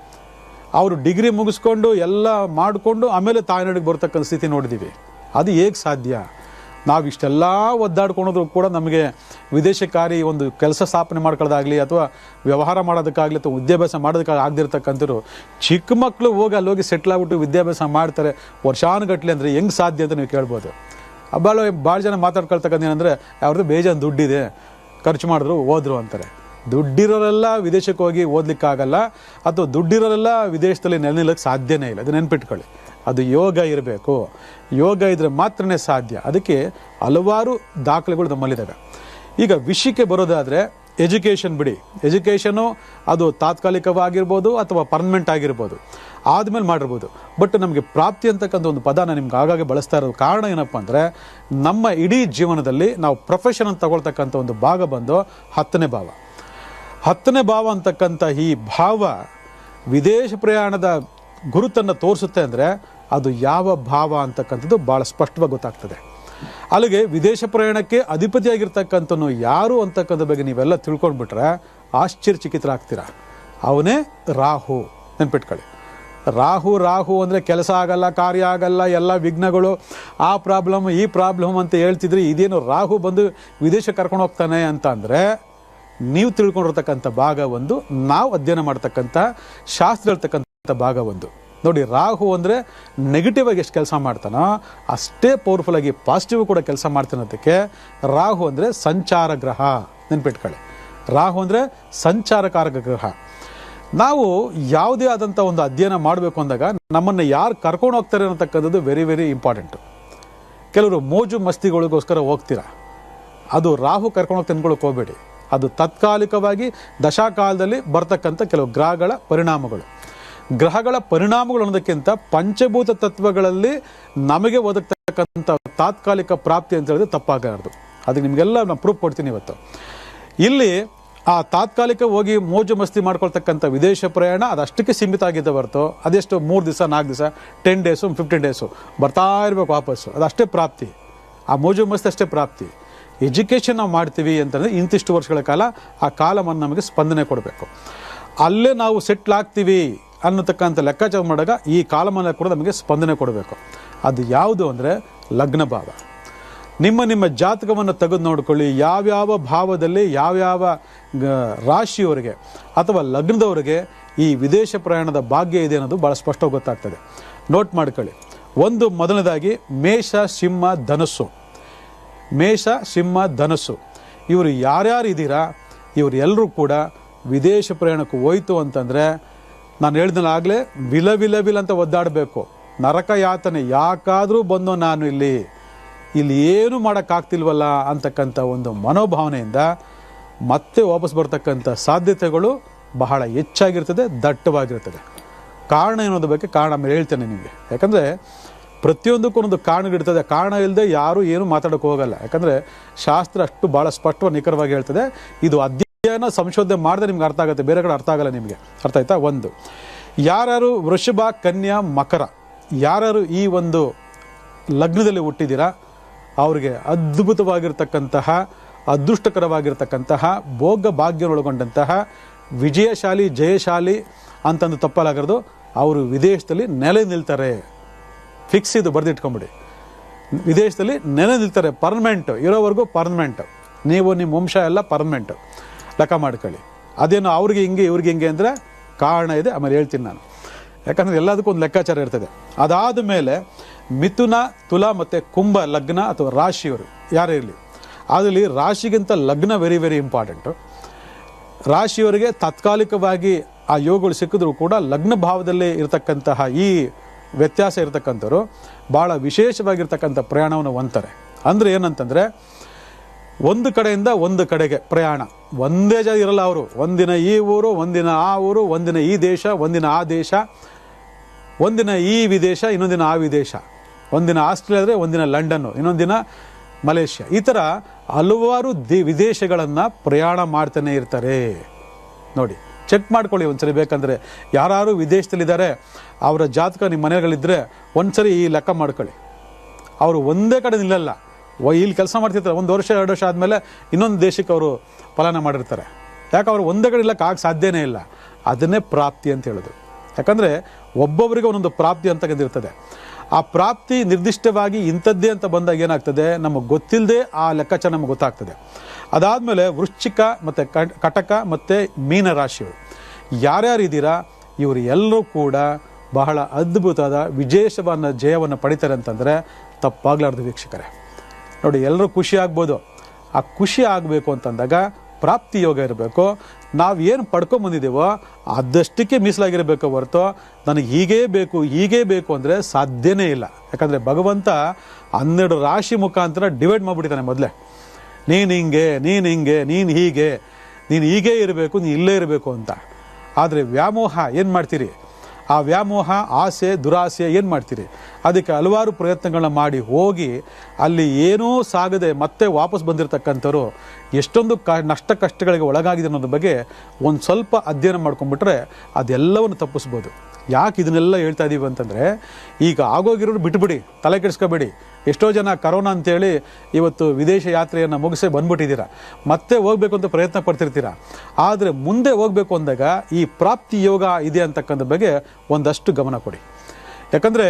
Speaker 1: ಅವರು ಡಿಗ್ರಿ ಮುಗಿಸ್ಕೊಂಡು ಎಲ್ಲ ಮಾಡಿಕೊಂಡು ಆಮೇಲೆ ತಾಯ್ನಾಡಿಗೆ ಬರ್ತಕ್ಕಂಥ ಸ್ಥಿತಿ ನೋಡಿದ್ದೀವಿ. ಅದು ಹೇಗೆ ಸಾಧ್ಯ? ನಾವು ಇಷ್ಟೆಲ್ಲ ಒದ್ದಾಡ್ಕೊಳೋದ್ರು ಕೂಡ ನಮಗೆ ವಿದೇಶಕ್ಕಾಗಿ ಒಂದು ಕೆಲಸ ಸ್ಥಾಪನೆ ಮಾಡ್ಕೊಳ್ಳೋದಾಗಲಿ ಅಥವಾ ವ್ಯವಹಾರ ಮಾಡೋದಕ್ಕಾಗಲಿ ಅಥವಾ ವಿದ್ಯಾಭ್ಯಾಸ ಮಾಡೋದಕ್ಕಾಗಿ ಆಗದಿರ್ತಕ್ಕಂಥವ್ರು ಚಿಕ್ಕ ಮಕ್ಕಳು ಹೋಗಿ ಸೆಟ್ಲ್ ಆಗ್ಬಿಟ್ಟು ವಿದ್ಯಾಭ್ಯಾಸ ಮಾಡ್ತಾರೆ ವರ್ಷಾನುಗಟ್ಲೆ ಅಂದರೆ ಹೆಂಗೆ ಸಾಧ್ಯ ಅಂತ ನೀವು ಕೇಳ್ಬೋದು. ಭಾಳ ಜನ ಮಾತಾಡ್ಕೊಳ್ತಕ್ಕಂಥ ಏನಂದರೆ ಅವ್ರದ್ದು ಬೇಜಾನ್ ದುಡ್ಡಿದೆ, ಖರ್ಚು ಮಾಡಿದ್ರು ಹೋದ್ರು ಅಂತಾರೆ. ದುಡ್ಡಿರೋರೆಲ್ಲ ವಿದೇಶಕ್ಕೆ ಹೋಗಿ ಓದಲಿಕ್ಕಾಗಲ್ಲ, ಅಥವಾ ದುಡ್ಡಿರೋರೆಲ್ಲ ವಿದೇಶದಲ್ಲಿ ನಿಲ್ಲಕ್ಕೆ ಸಾಧ್ಯನೇ ಇಲ್ಲ. ಅದು ನೆನ್ಪಿಟ್ಕೊಳ್ಳಿ. ಅದು ಯೋಗ ಇರಬೇಕು. ಯೋಗ ಇದ್ರೆ ಮಾತ್ರನೇ ಸಾಧ್ಯ. ಅದಕ್ಕೆ ಹಲವಾರು ದಾಖಲೆಗಳು ನಮ್ಮಲ್ಲಿದ್ದಾವೆ. ಈಗ ವಿಷಯಕ್ಕೆ ಬರೋದಾದರೆ ಎಜುಕೇಷನ್ ಬಿಡಿ, ಎಜುಕೇಷನು ಅದು ತಾತ್ಕಾಲಿಕವಾಗಿರ್ಬೋದು ಅಥವಾ ಪರ್ಮನೆಂಟ್ ಆಗಿರ್ಬೋದು, ಆದಮೇಲೆ ಮಾಡಿರ್ಬೋದು. ಬಟ್ ನಮಗೆ ಪ್ರಾಪ್ತಿ ಅಂತಕ್ಕಂಥ ಒಂದು ಪದನ ನಿಮ್ಗೆ ಆಗಾಗ ಬಳಸ್ತಾ ಇರೋದು ಕಾರಣ ಏನಪ್ಪ ಅಂದರೆ, ನಮ್ಮ ಇಡೀ ಜೀವನದಲ್ಲಿ ನಾವು ಪ್ರೊಫೆಷನ್ ಅಂತ ತಗೊಳ್ತಕ್ಕಂಥ ಒಂದು ಭಾಗ ಬಂದು 10ನೇ ಭಾವ. 10ನೇ ಭಾವ ಅಂತಕ್ಕಂಥ ಈ ಭಾವ ವಿದೇಶ ಪ್ರಯಾಣದ ಗುರುತನ್ನು ತೋರಿಸುತ್ತೆ ಅಂದರೆ ಅದು ಯಾವ ಭಾವ ಅಂತಕ್ಕಂಥದ್ದು ಭಾಳ ಸ್ಪಷ್ಟವಾಗಿ ಗೊತ್ತಾಗ್ತದೆ. ಅಲ್ಲಿಗೆ ವಿದೇಶ ಪ್ರಯಾಣಕ್ಕೆ ಅಧಿಪತಿಯಾಗಿರ್ತಕ್ಕಂಥನು ಯಾರು ಅಂತಕ್ಕಂಥ ಬಗ್ಗೆ ನೀವೆಲ್ಲ ತಿಳ್ಕೊಂಡ್ಬಿಟ್ರೆ ಆಶ್ಚರ್ಯಚಕಿತರಾಗ್ತೀರ. ಅವನೇ ರಾಹು. ನೆನ್ಪಿಟ್ಕೊಳ್ಳಿ, ರಾಹು ಅಂದರೆ ಕೆಲಸ ಆಗಲ್ಲ, ಕಾರ್ಯ ಆಗಲ್ಲ, ಎಲ್ಲ ವಿಘ್ನಗಳು, ಆ ಪ್ರಾಬ್ಲಮ್ ಈ ಪ್ರಾಬ್ಲಮ್ ಅಂತ ಹೇಳ್ತಿದ್ರಿ. ಇದೇನು ರಾಹು ಬಂದು ವಿದೇಶ ಕರ್ಕೊಂಡು ಹೋಗ್ತಾನೆ ಅಂತ ಅಂದರೆ ನೀವು ತಿಳ್ಕೊಂಡಿರ್ತಕ್ಕಂಥ ಭಾಗ ಒಂದು, ನಾವು ಅಧ್ಯಯನ ಮಾಡ್ತಕ್ಕಂಥ ಶಾಸ್ತ್ರ ಹೇಳ್ತಕ್ಕಂಥ ಭಾಗ ಒಂದು. ನೋಡಿ, ರಾಹು ಅಂದರೆ ನೆಗೆಟಿವ್ ಆಗಿ ಎಷ್ಟು ಕೆಲಸ ಮಾಡ್ತಾನೋ ಅಷ್ಟೇ ಪವರ್ಫುಲ್ ಆಗಿ ಪಾಸಿಟಿವ್ ಕೂಡ ಕೆಲಸ ಮಾಡ್ತಾನೋದಕ್ಕೆ ರಾಹು ಅಂದರೆ ಸಂಚಾರ ಗ್ರಹ. ನೆನ್ಪಿಟ್ಕೊಳ್ಳಿ, ರಾಹು ಅಂದರೆ ಸಂಚಾರಕಾರಕ ಗ್ರಹ. ನಾವು ಯಾವುದೇ ಆದಂಥ ಒಂದು ಅಧ್ಯಯನ ಮಾಡಬೇಕು ಅಂದಾಗ ನಮ್ಮನ್ನು ಯಾರು ಕರ್ಕೊಂಡು ಹೋಗ್ತಾರೆ ಅನ್ನತಕ್ಕಂಥದ್ದು ವೆರಿ ವೆರಿ ಇಂಪಾರ್ಟೆಂಟು. ಕೆಲವರು ಮೋಜು ಮಸ್ತಿಗಳಿಗೋಸ್ಕರ ಹೋಗ್ತೀರಾ, ಅದು ರಾಹು ಕರ್ಕೊಂಡು ಹೋಗ್ತಾ ಅನ್ಕೊಳಕ್ಕೆ ಹೋಗಬೇಡಿ. ಅದು ತಾತ್ಕಾಲಿಕವಾಗಿ ದಶಾಕಾಲದಲ್ಲಿ ಬರ್ತಕ್ಕಂಥ ಕೆಲವು ಗ್ರಹಗಳ ಪರಿಣಾಮಗಳು. ಗ್ರಹಗಳ ಪರಿಣಾಮಗಳು ಅನ್ನೋದಕ್ಕಿಂತ ಪಂಚಭೂತ ತತ್ವಗಳಲ್ಲಿ ನಮಗೆ ಒದಗ್ತಕ್ಕಂಥ ತಾತ್ಕಾಲಿಕ ಪ್ರಾಪ್ತಿ ಅಂತ ಹೇಳಿದ್ರೆ ತಪ್ಪಾಗಲಾರದು. ಅದಕ್ಕೆ ನಿಮಗೆಲ್ಲ ನಾನು ಪ್ರೂಫ್ ಕೊಡ್ತೀನಿ ಇವತ್ತು. ಇಲ್ಲಿ ಆ ತಾತ್ಕಾಲಿಕ ಹೋಗಿ ಮೋಜು ಮಸ್ತಿ ಮಾಡ್ಕೊಳ್ತಕ್ಕಂಥ ವಿದೇಶ ಪ್ರಯಾಣ ಅದಷ್ಟಕ್ಕೆ ಸೀಮಿತ ಆಗಿದ್ದ ಹೊರತು ಅದೆಷ್ಟು 3 ದಿವಸ 4 ದಿವಸ 10 ಡೇಸು 15 ಡೇಸು ಬರ್ತಾ ಇರಬೇಕು ವಾಪಸ್ಸು, ಅದಷ್ಟೇ ಪ್ರಾಪ್ತಿ. ಆ ಮೋಜು ಮಸ್ತಿ ಅಷ್ಟೇ ಪ್ರಾಪ್ತಿ. ಎಜುಕೇಷನ್ ನಾವು ಮಾಡ್ತೀವಿ ಅಂತಂದರೆ ಇಂತಿಷ್ಟು ವರ್ಷಗಳ ಕಾಲ ಆ ಕಾಲವನ್ನು ನಮಗೆ ಸ್ಪಂದನೆ ಕೊಡಬೇಕು. ಅಲ್ಲೇ ನಾವು ಸೆಟ್ಲ್ ಆಗ್ತೀವಿ ಅನ್ನತಕ್ಕಂಥ ಲೆಕ್ಕಾಚಾರ ಮಾಡಿದಾಗ ಈ ಕಾಲಮಾನ ಕೂಡ ನಮಗೆ ಸ್ಪಂದನೆ ಕೊಡಬೇಕು. ಅದು ಯಾವುದು ಅಂದರೆ ಲಗ್ನ ಭಾವ. ನಿಮ್ಮ ಜಾತಕವನ್ನು ತೆಗೆದು ನೋಡ್ಕೊಳ್ಳಿ, ಯಾವ್ಯಾವ ಭಾವದಲ್ಲಿ ಯಾವ್ಯಾವ ರಾಶಿಯವರಿಗೆ ಅಥವಾ ಲಗ್ನದವರಿಗೆ ಈ ವಿದೇಶ ಪ್ರಯಾಣದ ಭಾಗ್ಯ ಇದೆ ಅನ್ನೋದು ಭಾಳ ಸ್ಪಷ್ಟವಾಗಿ ಗೊತ್ತಾಗ್ತದೆ. ನೋಟ್ ಮಾಡ್ಕೊಳ್ಳಿ. ಒಂದು, ಮೊದಲನೇದಾಗಿ ಮೇಷ ಸಿಂಹ ಧನಸ್ಸು. ಮೇಷ ಸಿಂಹ ಧನಸ್ಸು ಇವರು ಯಾರ್ಯಾರು ಇದ್ದೀರಾ, ಇವರು ಎಲ್ಲರೂ ಕೂಡ ವಿದೇಶ ಪ್ರಯಾಣಕ್ಕೆ ಹೋಯ್ತು ಅಂತಂದರೆ ನಾನು ಹೇಳಿದನಾಗಲೇ ವಿಲ ಅಂತ ಒದ್ದಾಡಬೇಕು. ನರಕ ಯಾತನೆ, ಯಾಕಾದರೂ ಬಂದು ನಾನು ಇಲ್ಲಿ ಏನು ಮಾಡೋಕ್ಕಾಗ್ತಿಲ್ವಲ್ಲ ಅಂತಕ್ಕಂಥ ಒಂದು ಮನೋಭಾವನೆಯಿಂದ ಮತ್ತೆ ವಾಪಸ್ ಬರ್ತಕ್ಕಂಥ ಸಾಧ್ಯತೆಗಳು ಬಹಳ ಹೆಚ್ಚಾಗಿರ್ತದೆ, ದಟ್ಟವಾಗಿರ್ತದೆ. ಕಾರಣ ಏನೋದ್ರ ಬಗ್ಗೆ ಕಾರಣ ಆಮೇಲೆ ಹೇಳ್ತೇನೆ ನಿಮಗೆ. ಯಾಕಂದರೆ ಪ್ರತಿಯೊಂದಕ್ಕೂ ಒಂದು ಕಾರಣಗಳಿರ್ತದೆ. ಕಾರಣ ಇಲ್ಲದೆ ಯಾರೂ ಏನು ಮಾತಾಡೋಕ್ಕೆ ಹೋಗಲ್ಲ. ಯಾಕಂದರೆ ಶಾಸ್ತ್ರ ಅಷ್ಟು ಭಾಳ ಸ್ಪಷ್ಟವಾಗಿ ನಿಖರವಾಗಿ ಹೇಳ್ತದೆ. ಇದು ಅಧ್ಯಯನ ಸಂಶೋಧನೆ ಮಾಡಿದ್ರೆ ನಿಮ್ಗೆ ಅರ್ಥ ಆಗುತ್ತೆ, ಬೇರೆ ಕಡೆ ಅರ್ಥ ಆಗಲ್ಲ ನಿಮಗೆ. ಅರ್ಥ ಆಯ್ತಾ? ಒಂದು, ಯಾರ್ಯಾರು ವೃಷಭ ಕನ್ಯಾ ಮಕರ ಯಾರ್ಯಾರು ಈ ಒಂದು ಲಗ್ನದಲ್ಲಿ ಹುಟ್ಟಿದ್ದೀರಾ ಅವ್ರಿಗೆ ಅದ್ಭುತವಾಗಿರ್ತಕ್ಕಂತಹ ಅದೃಷ್ಟಕರವಾಗಿರ್ತಕ್ಕಂತಹ ಭೋಗ ಭಾಗ್ಯನೊಳಗೊಂಡಂತಹ ವಿಜಯಶಾಲಿ ಜಯಶಾಲಿ ಅಂತಂದು ತಪ್ಪಲಾಗದು. ಅವರು ವಿದೇಶದಲ್ಲಿ ನೆಲೆ ನಿಲ್ತಾರೆ. ಫಿಕ್ಸ್, ಇದು ಬರೆದಿಟ್ಕೊಂಬಿಡಿ. ವಿದೇಶದಲ್ಲಿ ನೆಲೆ ನಿಲ್ತಾರೆ, ಪರ್ಮನೆಂಟ್ ಇರೋವರೆಗೂ ಪರ್ಮನೆಂಟ್. ನೀವು ನಿಮ್ಮ ವಂಶ ಎಲ್ಲ ಪರ್ಮನೆಂಟ್ ಲೆಕ್ಕ ಮಾಡ್ಕೊಳ್ಳಿ. ಅದೇನು ಅವ್ರಿಗೆ ಹಿಂಗೆ ಇವ್ರಿಗೆ ಹಿಂಗೆ ಅಂದರೆ ಕಾರಣ ಇದೆ, ಆಮೇಲೆ ಹೇಳ್ತೀನಿ ನಾನು. ಯಾಕಂದರೆ ಎಲ್ಲದಕ್ಕೂ ಒಂದು ಲೆಕ್ಕಾಚಾರ ಇರ್ತದೆ. ಅದಾದ ಮೇಲೆ ಮಿಥುನ, ತುಲಾ ಮತ್ತು ಕುಂಭ ಲಗ್ನ ಅಥವಾ ರಾಶಿಯವರು ಯಾರೇ ಇರಲಿ, ಅದರಲ್ಲಿ ರಾಶಿಗಿಂತ ಲಗ್ನ ವೆರಿ ವೆರಿ ಇಂಪಾರ್ಟೆಂಟು. ರಾಶಿಯವರಿಗೆ ತಾತ್ಕಾಲಿಕವಾಗಿ ಆ ಯೋಗಗಳು ಸಿಕ್ಕಿದ್ರೂ ಕೂಡ ಲಗ್ನ ಭಾವದಲ್ಲಿ ಇರತಕ್ಕಂತಹ ಈ ವ್ಯತ್ಯಾಸ ಇರತಕ್ಕಂಥವ್ರು ಭಾಳ ವಿಶೇಷವಾಗಿರ್ತಕ್ಕಂಥ ಪ್ರಯಾಣವನ್ನು ಹೊಂದ್ತಾರೆ. ಅಂದರೆ ಏನಂತಂದರೆ ಒಂದು ಕಡೆಯಿಂದ ಒಂದು ಕಡೆಗೆ ಪ್ರಯಾಣ, ಒಂದೇ ಜಾಗ ಇರಲ್ಲ ಅವರು. ಒಂದಿನ ಈ ಊರು, ಒಂದಿನ ಆ ಊರು, ಒಂದಿನ ಈ ದೇಶ, ಒಂದಿನ ಆ ದೇಶ, ಒಂದಿನ ಈ ವಿದೇಶ, ಇನ್ನೊಂದಿನ ಆ ವಿದೇಶ, ಒಂದಿನ ಆಸ್ಟ್ರೇಲಿಯಾ ಆದರೆ ಒಂದಿನ ಲಂಡನ್ನು, ಇನ್ನೊಂದಿನ ಮಲೇಷ್ಯಾ. ಈ ಥರ ಹಲವಾರು ವಿದೇಶಗಳನ್ನು ಪ್ರಯಾಣ ಮಾಡ್ತಾನೆ ಇರ್ತಾರೆ. ನೋಡಿ, ಚೆಕ್ ಮಾಡ್ಕೊಳ್ಳಿ ಒಂದ್ಸರಿ. ಬೇಕಂದರೆ ಯಾರು ವಿದೇಶದಲ್ಲಿದ್ದಾರೆ ಅವರ ಜಾತಕ ನಿಮ್ಮ ಮನೆಗಳಿದ್ದರೆ ಒಂದ್ಸರಿ ಈ ಲೆಕ್ಕ ಮಾಡ್ಕೊಳ್ಳಿ. ಅವರು ಒಂದೇ ಕಡೆ ನಿಲ್ಲಲ್ಲ. ಇಲ್ಲಿ ಕೆಲಸ ಮಾಡ್ತಿರ್ತಾರೆ, 1 ವರ್ಷ 2 ವರ್ಷ ಆದಮೇಲೆ ಇನ್ನೊಂದು ದೇಶಕ್ಕೆ ಅವರು ಪಲಾಯನ ಮಾಡಿರ್ತಾರೆ. ಯಾಕೆ ಅವರು ಒಂದೇ ಕಡೆ ಇಲ್ಲಕ್ಕೆ ಆಗ ಸಾಧ್ಯನೇ ಇಲ್ಲ. ಅದನ್ನೇ ಪ್ರಾಪ್ತಿ ಅಂತ ಹೇಳೋದು. ಯಾಕಂದರೆ ಒಬ್ಬೊಬ್ಬರಿಗೆ ಒಂದೊಂದು ಪ್ರಾಪ್ತಿ ಅಂತಕ್ಕಂಥಿರ್ತದೆ. ಆ ಪ್ರಾಪ್ತಿ ನಿರ್ದಿಷ್ಟವಾಗಿ ಇಂಥದ್ದೇ ಅಂತ ಬಂದಾಗ ಏನಾಗ್ತದೆ, ನಮಗೆ ಗೊತ್ತಿಲ್ಲದೆ ಆ ಲೆಕ್ಕಾಚಾರ ನಮಗೆ ಗೊತ್ತಾಗ್ತದೆ. ಅದಾದಮೇಲೆ ವೃಶ್ಚಿಕ ಮತ್ತು ಕಟಕ ಮತ್ತು ಮೀನ ರಾಶಿಗಳು ಯಾರ್ಯಾರು ಇದ್ದೀರಾ ಇವರು ಎಲ್ಲರೂ ಕೂಡ ಬಹಳ ಅದ್ಭುತವಾದ ವಿಶೇಷವಾದ ಜಯವನ್ನು ಪಡಿತಾರೆ ಅಂತಂದರೆ ತಪ್ಪಾಗಲಾರ್ದು ವೀಕ್ಷಕರೇ. ನೋಡಿ, ಎಲ್ಲರೂ ಖುಷಿ ಆಗ್ಬೋದು. ಆ ಖುಷಿ ಆಗಬೇಕು ಅಂತಂದಾಗ ಪ್ರಾಪ್ತಿ ಯೋಗ ಇರಬೇಕು. ನಾವು ಏನು ಪಡ್ಕೊಂಬಂದಿದ್ದೀವೋ ಅದಷ್ಟಕ್ಕೆ ಮೀಸಲಾಗಿರಬೇಕು ಹೊರತು ನನಗೆ ಹೀಗೇ ಬೇಕು ಅಂದರೆ ಸಾಧ್ಯನೇ ಇಲ್ಲ. ಯಾಕಂದರೆ ಭಗವಂತ 12 ರಾಶಿ ಮುಖಾಂತರ ಡಿವೈಡ್ ಮಾಡಿಬಿಟ್ಟಿದ್ದಾನೆ ಮೊದಲೇ. ನೀನು ಹಿಂಗೆ, ನೀನು ಹೀಗೆ ಇರಬೇಕು, ನೀನು ಇಲ್ಲೇ ಇರಬೇಕು ಅಂತ. ಆದರೆ ವ್ಯಾಮೋಹ ಏನು ಮಾಡ್ತೀರಿ? ಆ ವ್ಯಾಮೋಹ, ಆಸೆ, ದುರಾಸೆ ಏನು ಮಾಡ್ತೀರಿ? ಅದಕ್ಕೆ ಹಲವಾರು ಪ್ರಯತ್ನಗಳನ್ನ ಮಾಡಿ ಹೋಗಿ ಅಲ್ಲಿ ಏನೂ ಸಾಗದೆ ಮತ್ತೆ ವಾಪಸ್ ಬಂದಿರತಕ್ಕಂಥವ್ರು ಎಷ್ಟೊಂದು ನಷ್ಟ ಕಷ್ಟಗಳಿಗೆ ಒಳಗಾಗಿದೆ ಅನ್ನೋದ್ರ ಬಗ್ಗೆ ಒಂದು ಸ್ವಲ್ಪ ಅಧ್ಯಯನ ಮಾಡ್ಕೊಂಡ್ಬಿಟ್ರೆ ಅದೆಲ್ಲವನ್ನು ತಪ್ಪಿಸ್ಬೋದು. ಯಾಕೆ ಇದನ್ನೆಲ್ಲ ಹೇಳ್ತಾ ಇದ್ದೀವಿ ಅಂತಂದರೆ, ಈಗ ಆಗೋಗಿರೋರು ಬಿಟ್ಬಿಡಿ, ತಲೆ ಕೆಡಿಸ್ಕೋಬೇಡಿ. ಎಷ್ಟೋ ಜನ ಕರೋನಾ ಅಂತೇಳಿ ಇವತ್ತು ವಿದೇಶ ಯಾತ್ರೆಯನ್ನು ಮುಗಿಸಿ ಬಂದ್ಬಿಟ್ಟಿದ್ದೀರಾ, ಮತ್ತೆ ಹೋಗ್ಬೇಕು ಅಂತ ಪ್ರಯತ್ನ ಪಡ್ತಿರ್ತೀರಾ. ಆದರೆ ಮುಂದೆ ಹೋಗಬೇಕು ಅಂದಾಗ ಈ ಪ್ರಾಪ್ತಿ ಯೋಗ ಇದೆ ಅಂತಕ್ಕಂಥ ಬಗ್ಗೆ ಒಂದಷ್ಟು ಗಮನ ಕೊಡಿ. ಯಾಕಂದರೆ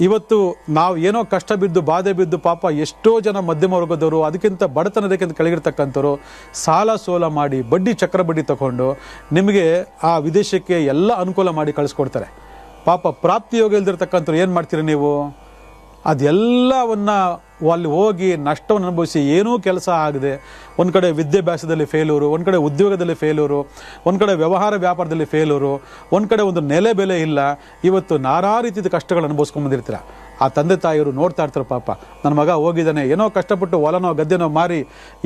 Speaker 1: ಇವತ್ತು ನಾವು ಏನೋ ಕಷ್ಟ ಬಿದ್ದು ಬಾಧೆ ಬಿದ್ದು ಪಾಪ ಎಷ್ಟೋ ಜನ ಮಧ್ಯಮ ವರ್ಗದವರು, ಅದಕ್ಕಿಂತ ಬಡತನದಕ್ಕಿಂತ ಕೆಳಗಿರ್ತಕ್ಕಂಥವ್ರು ಸಾಲ ಸೋಲ ಮಾಡಿ ಬಡ್ಡಿ ಚಕ್ರ ಬಡ್ಡಿ ತಗೊಂಡು ನಿಮಗೆ ಆ ವಿದೇಶಕ್ಕೆ ಎಲ್ಲ ಅನುಕೂಲ ಮಾಡಿ ಕಳಿಸ್ಕೊಡ್ತಾರೆ. ಪಾಪ ಪ್ರಾಪ್ತಿ ಯೋಗ ಇಲ್ದಿರ್ತಕ್ಕಂಥವ್ರು ಏನು ಮಾಡ್ತೀರಿ ನೀವು? ಅದೆಲ್ಲವನ್ನು ಅಲ್ಲಿ ಹೋಗಿ ನಷ್ಟವನ್ನು ಅನುಭವಿಸಿ ಏನೂ ಕೆಲಸ ಆಗದೆ, ಒಂದು ಕಡೆ ವಿದ್ಯಾಭ್ಯಾಸದಲ್ಲಿ ಫೇಲೂರು, ಒಂದು ಕಡೆ ಉದ್ಯೋಗದಲ್ಲಿ ಫೇಲೂರು, ಒಂದು ಕಡೆ ವ್ಯವಹಾರ ವ್ಯಾಪಾರದಲ್ಲಿ ಫೇಲೂರು, ಒಂದು ಕಡೆ ಒಂದು ನೆಲೆ ಬೆಲೆ ಇಲ್ಲ. ಇವತ್ತು ನಾನಾ ರೀತಿಯ ಕಷ್ಟಗಳು ಅನುಭವಿಸ್ಕೊಂಡ್ಬಂದಿರ್ತೀರ. ಆ ತಂದೆ ತಾಯಿಯವರು ನೋಡ್ತಾ ಇರ್ತಾರೆ, ಪಾಪ ನನ್ನ ಮಗ ಹೋಗಿದ್ದಾನೆ, ಏನೋ ಕಷ್ಟಪಟ್ಟು ಹೊಲನೋ ಗದ್ದೆನೋ ಮಾರಿ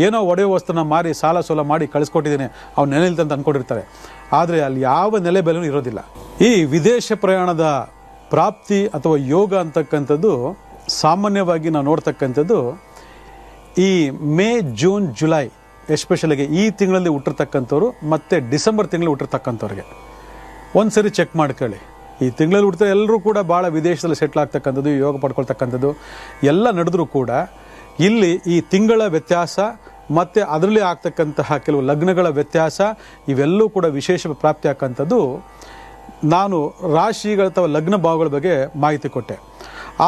Speaker 1: ಏನೋ ಒಡೆಯೋ ವಸ್ತುನ ಮಾರಿ ಸಾಲ ಸೋಲ ಮಾಡಿ ಕಳಿಸ್ಕೊಟ್ಟಿದ್ದೀನಿ, ಅವ್ನು ನೆಲೆ ಇಲ್ತಂತ ಅಂದ್ಕೊಂಡಿರ್ತಾರೆ. ಆದರೆ ಅಲ್ಲಿ ಯಾವ ನೆಲೆ ಬೆಲೆನೂ ಇರೋದಿಲ್ಲ. ಈ ವಿದೇಶ ಪ್ರಯಾಣದ ಪ್ರಾಪ್ತಿ ಅಥವಾ ಯೋಗ ಅಂತಕ್ಕಂಥದ್ದು ಸಾಮಾನ್ಯವಾಗಿ ನಾವು ನೋಡ್ತಕ್ಕಂಥದ್ದು ಈ ಮೇ, ಜೂನ್, ಜುಲೈ ಎಸ್ಪೆಷಲಿಗೆ ಈ ತಿಂಗಳಲ್ಲಿ ಹುಟ್ಟಿರ್ತಕ್ಕಂಥವ್ರು ಮತ್ತು ಡಿಸೆಂಬರ್ ತಿಂಗಳಲ್ಲಿ ಹುಟ್ಟಿರ್ತಕ್ಕಂಥವ್ರಿಗೆ ಒಂದು ಸರಿ ಚೆಕ್ ಮಾಡ್ಕೊಳ್ಳಿ. ಈ ತಿಂಗಳಲ್ಲಿ ಹುಡ್ತಾರೆ ಎಲ್ಲರೂ ಕೂಡ ಭಾಳ ವಿದೇಶದಲ್ಲಿ ಸೆಟ್ಲ್ ಆಗ್ತಕ್ಕಂಥದ್ದು, ಯೋಗ ಪಡ್ಕೊಳ್ತಕ್ಕಂಥದ್ದು ಎಲ್ಲ ನಡೆದರೂ ಕೂಡ ಇಲ್ಲಿ ಈ ತಿಂಗಳ ವ್ಯತ್ಯಾಸ ಮತ್ತು ಅದರಲ್ಲಿ ಆಗ್ತಕ್ಕಂತಹ ಕೆಲವು ಲಗ್ನಗಳ ವ್ಯತ್ಯಾಸ ಇವೆಲ್ಲವೂ ಕೂಡ ವಿಶೇಷ ಪ್ರಾಪ್ತಿ ಆಗ್ತಕ್ಕಂಥದ್ದು. ನಾನು ರಾಶಿಗಳ ಅಥವಾ ಲಗ್ನ ಭಾವಗಳ ಬಗ್ಗೆ ಮಾಹಿತಿ ಕೊಟ್ಟೆ.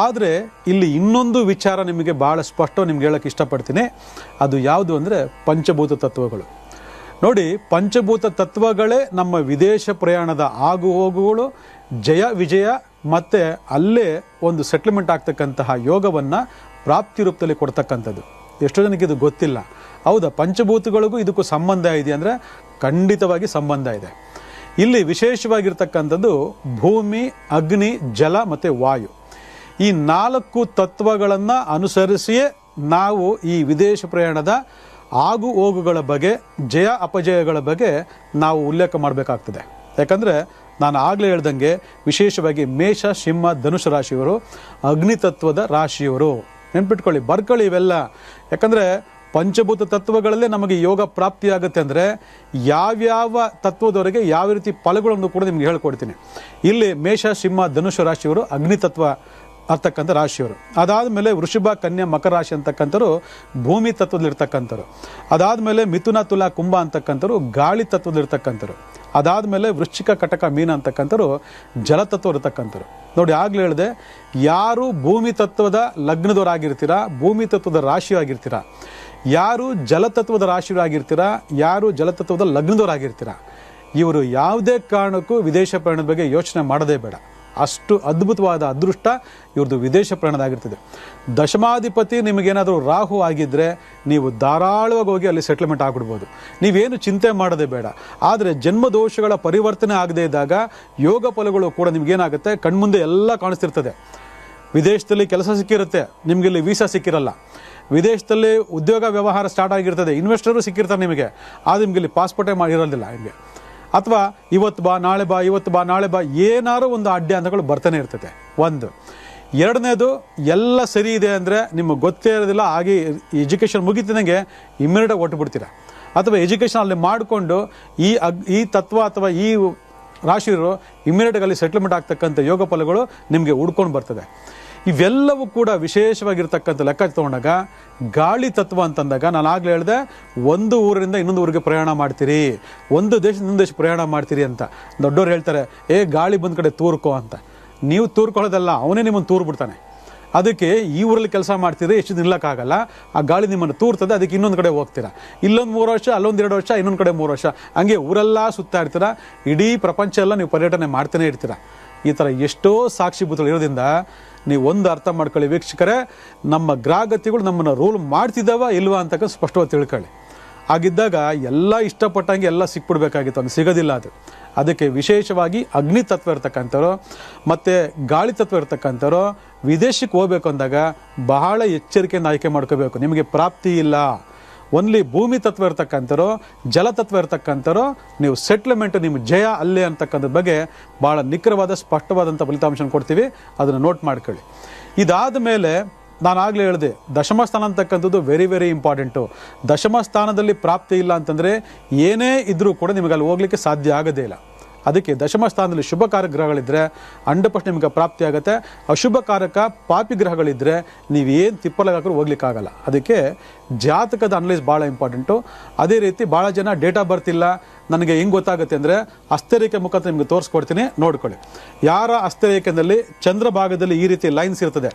Speaker 1: ಆದರೆ ಇಲ್ಲಿ ಇನ್ನೊಂದು ವಿಚಾರ ನಿಮಗೆ ಭಾಳ ಸ್ಪಷ್ಟ ನಿಮ್ಗೆ ಹೇಳೋಕ್ಕೆ ಇಷ್ಟಪಡ್ತೀನಿ. ಅದು ಯಾವುದು ಅಂದರೆ ಪಂಚಭೂತ ತತ್ವಗಳು. ನೋಡಿ, ಪಂಚಭೂತ ತತ್ವಗಳೇ ನಮ್ಮ ವಿದೇಶ ಪ್ರಯಾಣದ ಆಗು ಹೋಗುಗಳು, ಜಯ ವಿಜಯ ಮತ್ತು ಅಲ್ಲೇ ಒಂದು ಸೆಟ್ಲ್ಮೆಂಟ್ ಆಗ್ತಕ್ಕಂತಹ ಯೋಗವನ್ನು ಪ್ರಾಪ್ತಿ ರೂಪದಲ್ಲಿ ಕೊಡ್ತಕ್ಕಂಥದ್ದು. ಎಷ್ಟೋ ಜನಕ್ಕೆ ಇದು ಗೊತ್ತಿಲ್ಲ. ಹೌದಾ, ಪಂಚಭೂತಗಳಿಗೂ ಇದಕ್ಕೂ ಸಂಬಂಧ ಇದೆ ಅಂದರೆ ಖಂಡಿತವಾಗಿ ಸಂಬಂಧ ಇದೆ. ಇಲ್ಲಿ ವಿಶೇಷವಾಗಿರ್ತಕ್ಕಂಥದ್ದು ಭೂಮಿ, ಅಗ್ನಿ, ಜಲ ಮತ್ತು ವಾಯು. ಈ 4 ತತ್ವಗಳನ್ನು ಅನುಸರಿಸಿಯೇ ನಾವು ಈ ವಿದೇಶ ಪ್ರಯಾಣದ ಆಗು ಹೋಗುಗಳ ಬಗ್ಗೆ, ಜಯ ಅಪಜಯಗಳ ಬಗ್ಗೆ ನಾವು ಉಲ್ಲೇಖ ಮಾಡಬೇಕಾಗ್ತದೆ. ಯಾಕಂದರೆ ನಾನು ಆಗಲೇ ಹೇಳ್ದಂಗೆ ವಿಶೇಷವಾಗಿ ಮೇಷ, ಸಿಂಹ, ಧನುಷ ರಾಶಿಯವರು ಅಗ್ನಿ ತತ್ವದ ರಾಶಿಯವರು. ನೆನ್ಪಿಟ್ಕೊಳ್ಳಿ, ಬರ್ಕೊಳ್ಳಿ ಇವೆಲ್ಲ. ಯಾಕಂದರೆ ಪಂಚಭೂತ ತತ್ವಗಳಲ್ಲೇ ನಮಗೆ ಯೋಗ ಪ್ರಾಪ್ತಿಯಾಗುತ್ತೆ. ಅಂದರೆ ಯಾವ್ಯಾವ ತತ್ವದವರೆಗೆ ಯಾವ ರೀತಿ ಫಲಗಳನ್ನು ಕೂಡ ನಿಮ್ಗೆ ಹೇಳ್ಕೊಡ್ತೀನಿ. ಇಲ್ಲಿ ಮೇಷ, ಸಿಂಹ, ಧನುಷ ರಾಶಿಯವರು ಅಗ್ನಿ ತತ್ವ ಅಂತಕ್ಕಂಥ ರಾಶಿಯವರು. ಅದಾದಮೇಲೆ ವೃಷಭ, ಕನ್ಯಾ, ಮಕರ ರಾಶಿ ಅಂತಕ್ಕಂಥವ್ರು ಭೂಮಿ ತತ್ವದಲ್ಲಿರ್ತಕ್ಕಂಥವ್ರು. ಅದಾದಮೇಲೆ ಮಿಥುನ, ತುಲಾ, ಕುಂಭ ಅಂತಕ್ಕಂಥವ್ರು ಗಾಳಿ ತತ್ವದಲ್ಲಿರ್ತಕ್ಕಂಥವ್ರು. ಅದಾದಮೇಲೆ ವೃಶ್ಚಿಕ, ಕಟಕ, ಮೀನ ಅಂತಕ್ಕಂಥವ್ರು ಜಲತತ್ವ ಇರ್ತಕ್ಕಂಥವ್ರು. ನೋಡಿ, ಆಗಲೇ ಹೇಳಿದೆ, ಯಾರು ಭೂಮಿ ತತ್ವದ ಲಗ್ನದವರಾಗಿರ್ತೀರಾ, ಭೂಮಿ ತತ್ವದ ರಾಶಿಯಾಗಿರ್ತೀರಾ, ಯಾರು ಜಲತತ್ವದ ರಾಶಿಯವರಾಗಿರ್ತೀರಾ, ಯಾರು ಜಲತತ್ವದ ಲಗ್ನದವರಾಗಿರ್ತೀರಾ, ಇವರು ಯಾವುದೇ ಕಾರಣಕ್ಕೂ ವಿದೇಶ ಪ್ರಯಾಣದ ಬಗ್ಗೆ ಯೋಚನೆ ಮಾಡೋದೇ ಬೇಡ. ಅಷ್ಟು ಅದ್ಭುತವಾದ ಅದೃಷ್ಟ ಇವ್ರದ್ದು ವಿದೇಶ ಪ್ರಯಾಣದಾಗಿರ್ತದೆ. ದಶಮಾಧಿಪತಿ ನಿಮಗೇನಾದರೂ ರಾಹು ಆಗಿದ್ದರೆ ನೀವು ಧಾರಾಳವಾಗಿ ಹೋಗಿ ಅಲ್ಲಿ ಸೆಟ್ಲ್ಮೆಂಟ್ ಆಗಿಬಿಡ್ಬೋದು. ನೀವೇನು ಚಿಂತೆ ಮಾಡೋದೇ ಬೇಡ. ಆದರೆ ಜನ್ಮದೋಷಗಳ ಪರಿವರ್ತನೆ ಆಗದೇ ಇದ್ದಾಗ ಯೋಗ ಫಲಗಳು ಕೂಡ ನಿಮಗೇನಾಗುತ್ತೆ, ಕಣ್ಮುಂದೆ ಎಲ್ಲ ಕಾಣಿಸ್ತಿರ್ತದೆ. ವಿದೇಶದಲ್ಲಿ ಕೆಲಸ ಸಿಕ್ಕಿರುತ್ತೆ, ನಿಮಗೆ ಇಲ್ಲಿ ವೀಸಾ ಸಿಕ್ಕಿರಲ್ಲ. ವಿದೇಶದಲ್ಲಿ ಉದ್ಯೋಗ ವ್ಯವಹಾರ ಸ್ಟಾರ್ಟ್ ಆಗಿರ್ತದೆ, ಇನ್ವೆಸ್ಟರು ಸಿಕ್ಕಿರ್ತಾರೆ ನಿಮಗೆ, ಆದರೆ ನಿಮಗೆ ಇಲ್ಲಿ ಪಾಸ್ಪೋರ್ಟೇ ಮಾಡಿರೋದಿಲ್ಲ ನಿಮಗೆ. ಅಥವಾ ಇವತ್ತು ಬಾ ನಾಳೆ ಬಾ, ಇವತ್ತು ಬಾ ನಾಳೆ ಬಾ, ಏನಾರು ಒಂದು ಅಡ್ಡಾಂತಗಳು ಬರ್ತಾನೆ ಇರ್ತದೆ. ಒಂದು. ಎರಡನೇದು, ಎಲ್ಲ ಸರಿ ಇದೆ ಅಂದರೆ ನಿಮಗೆ ಗೊತ್ತೇ ಇರೋದಿಲ್ಲ, ಹಾಗೆ ಎಜುಕೇಷನ್ ಮುಗಿತಿದಂಗೆ ಇಮ್ಮಿಡಿಯೇಟಾಗಿ ಹೊಟ್ಟುಬಿಡ್ತೀರ. ಅಥವಾ ಎಜುಕೇಷನ್ ಅಲ್ಲಿ ಮಾಡಿಕೊಂಡು ಈ ತತ್ವ ಅಥವಾ ಈ ರಾಶಿಯರು ಇಮ್ಮಿಡಿಯೇಟಾಗಿ ಅಲ್ಲಿ ಸೆಟ್ಲ್ಮೆಂಟ್ ಆಗ್ತಕ್ಕಂಥ ಯೋಗ ಫಲಗಳು ನಿಮಗೆ ಹುಡ್ಕೊಂಡು ಬರ್ತದೆ. ಇವೆಲ್ಲವೂ ಕೂಡ ವಿಶೇಷವಾಗಿರ್ತಕ್ಕಂಥ ಲೆಕ್ಕ ತಗೊಂಡಾಗ ಗಾಳಿ ತತ್ವ ಅಂತಂದಾಗ ನಾನು ಆಗಲೇ ಹೇಳಿದೆ, ಒಂದು ಊರಿಂದ ಇನ್ನೊಂದು ಊರಿಗೆ ಪ್ರಯಾಣ ಮಾಡ್ತೀರಿ, ಒಂದು ದೇಶದಿಂದ ಇನ್ನೊಂದು ದೇಶ ಪ್ರಯಾಣ ಮಾಡ್ತೀರಿ ಅಂತ. ದೊಡ್ಡವ್ರು ಹೇಳ್ತಾರೆ, ಗಾಳಿ ಬಂದ ಕಡೆ ತೂರ್ಕೋ ಅಂತ. ನೀವು ತೂರ್ಕೊಳ್ಳೋದಲ್ಲ, ಅವನೇ ನಿಮ್ಮನ್ನು ತೂರು ಬಿಡ್ತಾನೆ. ಅದಕ್ಕೆ ಈ ಊರಲ್ಲಿ ಕೆಲಸ ಮಾಡ್ತೀರಿ, ಎಷ್ಟು ನಿಲ್ಲಕ್ಕಾಗಲ್ಲ, ಆ ಗಾಳಿ ನಿಮ್ಮನ್ನು ತೂರ್ತದೆ, ಅದಕ್ಕೆ ಇನ್ನೊಂದು ಕಡೆ ಹೋಗ್ತೀರಾ. ಇಲ್ಲೊಂದು 3 ವರ್ಷ, ಅಲ್ಲೊಂದು 2 ವರ್ಷ, ಇನ್ನೊಂದು ಕಡೆ 3 ವರ್ಷ, ಹಂಗೆ ಊರೆಲ್ಲ ಸುತ್ತಾ ಇರ್ತೀರ. ಇಡೀ ಪ್ರಪಂಚ ಎಲ್ಲ ನೀವು ಪರ್ಯಟನೆ ಮಾಡ್ತಾನೆ ಇರ್ತೀರ. ಈ ಥರ ಎಷ್ಟೋ ಸಾಕ್ಷಿಭೂತಗಳು ಇರೋದ್ರಿಂದ ನೀವು ಒಂದು ಅರ್ಥ ಮಾಡ್ಕೊಳ್ಳಿ ವೀಕ್ಷಕರೇ, ನಮ್ಮ ಗ್ರಹಗತಿಗಳು ನಮ್ಮನ್ನು ರೂಲ್ ಮಾಡ್ತಿದ್ದಾವ ಇಲ್ವಾ ಅಂತಕ್ಕ ಸ್ಪಷ್ಟವಾಗಿ ತಿಳ್ಕೊಳ್ಳಿ. ಆಗಿದ್ದಾಗ ಎಲ್ಲ ಇಷ್ಟಪಟ್ಟಂಗೆ ಎಲ್ಲ ಸಿಕ್ಬಿಡ್ಬೇಕಾಗಿತ್ತು, ಹಂಗೆ ಸಿಗೋದಿಲ್ಲ ಅದು. ಅದಕ್ಕೆ ವಿಶೇಷವಾಗಿ ಅಗ್ನಿ ತತ್ವ ಇರ್ತಕ್ಕಂಥವ್ರು ಮತ್ತು ಗಾಳಿ ತತ್ವ ಇರ್ತಕ್ಕಂಥವ್ರು ವಿದೇಶಕ್ಕೆ ಹೋಗ್ಬೇಕು ಅಂದಾಗ ಬಹಳ ಎಚ್ಚರಿಕೆಯಿಂದ ಆಯ್ಕೆ ಮಾಡ್ಕೋಬೇಕು. ನಿಮಗೆ ಪ್ರಾಪ್ತಿ ಇಲ್ಲ, ಓನ್ಲಿ ಭೂಮಿ ತತ್ವ ಇರ್ತಕ್ಕಂಥವ್ರು, ಜಲತತ್ವ ಇರ್ತಕ್ಕಂಥವ್ರು, ನೀವು ಸೆಟ್ಲ್ಮೆಂಟ್, ನಿಮ್ಮ ಜಯ ಅಲ್ಲೇ ಅಂತಕ್ಕಂಥದ್ರ ಬಗ್ಗೆ ಭಾಳ ನಿಖರವಾದ ಸ್ಪಷ್ಟವಾದಂಥ ಫಲಿತಾಂಶ ಕೊಡ್ತೀವಿ. ಅದನ್ನು ನೋಟ್ ಮಾಡ್ಕೊಳ್ಳಿ. ಇದಾದ ಮೇಲೆ ನಾನು ಆಗಲೇ ಹೇಳಿದೆ, ದಶಮ ಸ್ಥಾನ ಅಂತಕ್ಕಂಥದ್ದು ವೆರಿ ವೆರಿ ಇಂಪಾರ್ಟೆಂಟು. ದಶಮ ಸ್ಥಾನದಲ್ಲಿ ಪ್ರಾಪ್ತಿ ಇಲ್ಲ ಅಂತಂದರೆ ಏನೇ ಇದ್ರೂ ಕೂಡ ನಿಮಗೆ ಅಲ್ಲಿ ಹೋಗ್ಲಿಕ್ಕೆ ಸಾಧ್ಯ ಆಗೋದೇ ಇಲ್ಲ. ಅದಕ್ಕೆ ದಶಮ ಸ್ಥಾನದಲ್ಲಿ ಶುಭಕಾರಕ ಗ್ರಹಗಳಿದ್ದರೆ 100% ನಿಮಗೆ ಪ್ರಾಪ್ತಿ ಆಗುತ್ತೆ. ಅಶುಭಕಾರಕ ಪಾಪಿ ಗ್ರಹಗಳಿದ್ದರೆ ನೀವೇನು ತಿಪ್ಪಲಾಗಾದ್ರೂ ಹೋಗ್ಲಿಕ್ಕಾಗಲ್ಲ. ಅದಕ್ಕೆ ಜಾತಕದ ಅನಲೈಸ್ ಭಾಳ ಇಂಪಾರ್ಟೆಂಟು. ಅದೇ ರೀತಿ ಭಾಳ ಜನ ಡೇಟ್ ಆಫ್ ಬರ್ತ್ ಇಲ್ಲ, ನನಗೆ ಹೆಂಗೆ ಗೊತ್ತಾಗುತ್ತೆ ಅಂದರೆ ಹಸ್ತರೇಖೆ ಮುಖಾಂತರ ನಿಮಗೆ ತೋರಿಸ್ಕೊಡ್ತೀನಿ, ನೋಡ್ಕೊಳ್ಳಿ. ಯಾರ ಹಸ್ತರೇಖೆಯಲ್ಲಿ ಚಂದ್ರ ಭಾಗದಲ್ಲಿ ಈ ರೀತಿ ಲೈನ್ಸ್ ಇರ್ತದೆ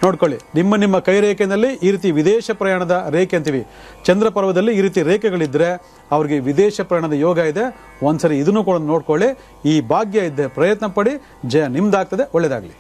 Speaker 1: ನೋಡ್ಕೊಳ್ಳಿ. ನಿಮ್ಮ ಕೈ ರೇಖೆಯಲ್ಲಿ ಈ ರೀತಿ ವಿದೇಶ ಪ್ರಯಾಣದ ರೇಖೆ ಅಂತೀವಿ. ಚಂದ್ರ ಪರ್ವದಲ್ಲಿ ಈ ರೀತಿ ರೇಖೆಗಳಿದ್ದರೆ ಅವ್ರಿಗೆ ವಿದೇಶ ಪ್ರಯಾಣದ ಯೋಗ ಇದೆ. ಒಂದ್ಸರಿ ಇದನ್ನು ಕೂಡ ನೋಡ್ಕೊಳ್ಳಿ. ಈ ಭಾಗ್ಯ ಇದ್ದೆ ಪ್ರಯತ್ನ ಪಡಿ, ಜಯ ನಿಮ್ದಾಗ್ತದೆ. ಒಳ್ಳೆಯದಾಗಲಿ.